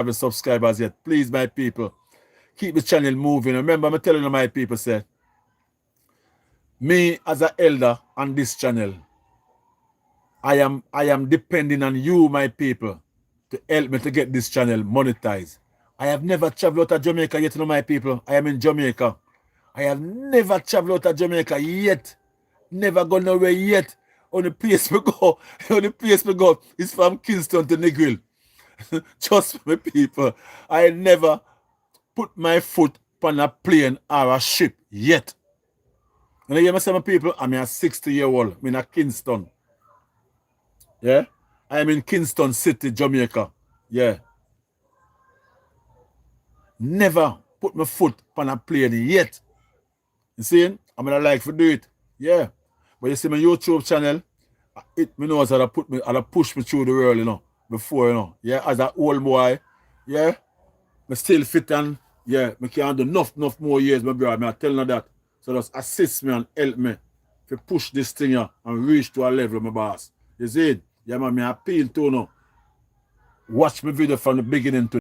have the subscribers yet, please, my people, keep the channel moving. Remember, I'm telling you, my people, say, me as an elder on this channel, I am depending on you, my people, to help me to get this channel monetized. I have never traveled out of Jamaica yet, my people. I am in Jamaica. I have never traveled out of Jamaica yet. Never gone nowhere yet. Only place we go, only place we go is from Kingston to Negril. Trust me, people. I never put my foot on a plane or a ship yet. And you hear me say, my people, I'm a 60-year-old. I'm in Kingston. Yeah? I am in Kingston City, Jamaica. Yeah. Never put my foot on a plane yet. You see? I'm gonna like to do it. Yeah. But you see my YouTube channel, it me knows how to put me, how to push me through the world, you know, before, you know. Yeah, as an old boy, yeah. I still fit and yeah, I can't do enough more years, my brother. I'm telling you that. So just assist me and help me to push this thing here and reach to a level, my boss. You see it? Yeah, man, I appeal to you know. Watch my video from the beginning to